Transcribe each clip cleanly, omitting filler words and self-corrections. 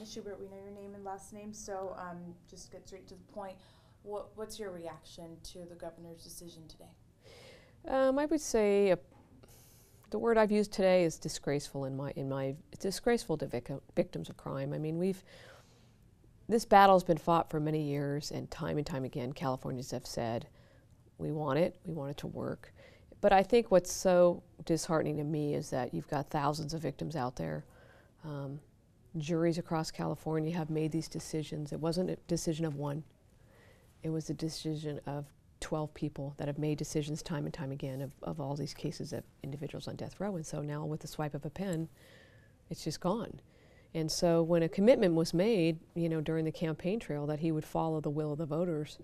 Ms. Schubert, we know your name and last name, so just get straight to the point. What's your reaction to the governor's decision today? I would say the word I've used today is disgraceful. It's disgraceful to victims of crime. I mean, this battle's been fought for many years, and time again, Californians have said, we want it to work. But I think what's so disheartening to me is that you've got thousands of victims out there. Juries across California have made these decisions. It wasn't a decision of one. It was a decision of 12 people that have made decisions time and time again of all these cases of individuals on death row. And so now with the swipe of a pen, it's just gone. And so when a commitment was made, during the campaign trail that he would follow the will of the voters,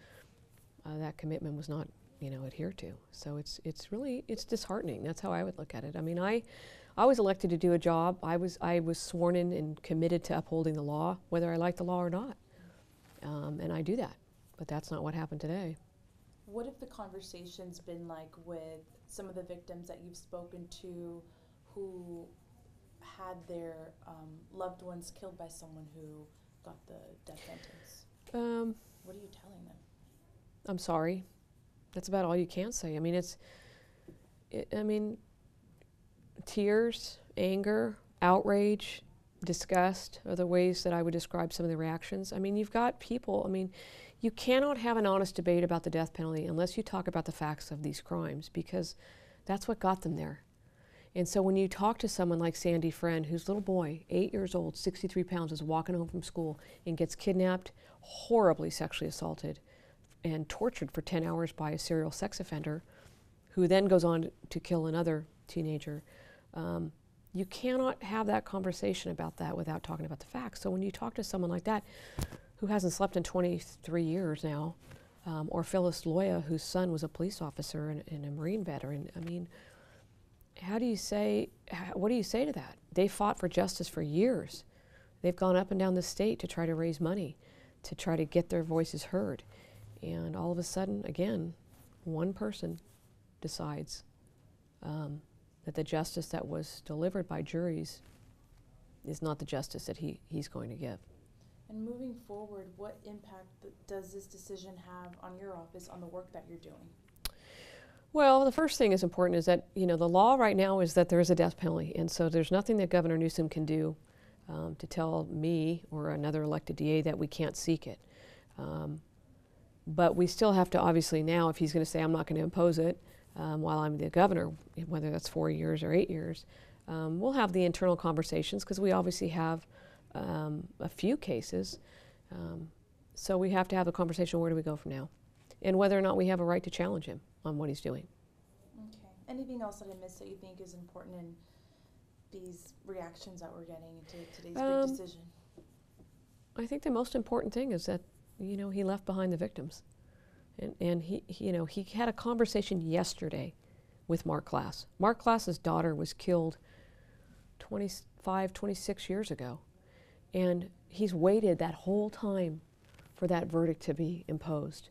that commitment was not, adhered to. So it's disheartening. That's how I would look at it. I mean, I was elected to do a job. I was sworn in and committed to upholding the law, whether I like the law or not. And I do that. But that's not what happened today. What have the conversations been like with some of the victims that you've spoken to who had their loved ones killed by someone who got the death sentence? What are you telling them? I'm sorry. That's about all you can say. I mean, tears, anger, outrage, disgust are the ways that I would describe some of the reactions. I mean, you've got people, you cannot have an honest debate about the death penalty unless you talk about the facts of these crimes, because that's what got them there. And so when you talk to someone like Sandy Friend, whose little boy, 8 years old, 63 pounds, is walking home from school and gets kidnapped, horribly sexually assaulted, and tortured for 10 hours by a serial sex offender, who then goes on to kill another teenager, you cannot have that conversation about that without talking about the facts. So when you talk to someone like that, who hasn't slept in 23 years now, or Phyllis Loya, whose son was a police officer and a Marine veteran, I mean, what do you say to that? They fought for justice for years. They've gone up and down the state to try to raise money, to try to get their voices heard. And all of a sudden, again, one person decides that the justice that was delivered by juries is not the justice that he's going to give. And moving forward, what impact does this decision have on your office, on the work that you're doing? Well, the first thing is important is that, the law right now is that there is a death penalty. And so there's nothing that Governor Newsom can do to tell me or another elected DA that we can't seek it. But we still have to, obviously now, if he's going to say I'm not going to impose it while I'm the governor, whether that's 4 years or 8 years, we'll have the internal conversations, because we obviously have a few cases. So we have to have a conversation, where do we go from now? And whether or not we have a right to challenge him on what he's doing. Okay. Anything else that I missed that you think is important in these reactions that we're getting into today's big decision? I think the most important thing is that, he left behind the victims. And he had a conversation yesterday with Mark Glass. Mark Glass's daughter was killed 25, 26 years ago. And he's waited that whole time for that verdict to be imposed.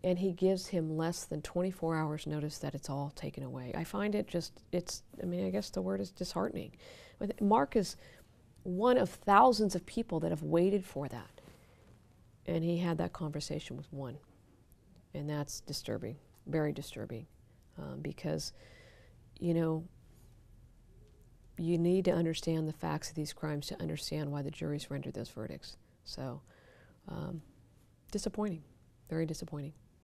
And he gives him less than 24 hours notice that it's all taken away. I find it I guess the word is disheartening. But Mark is one of thousands of people that have waited for that. And he had that conversation with one. And that's disturbing, very disturbing, because, you need to understand the facts of these crimes to understand why the juries rendered those verdicts. So, disappointing, very disappointing.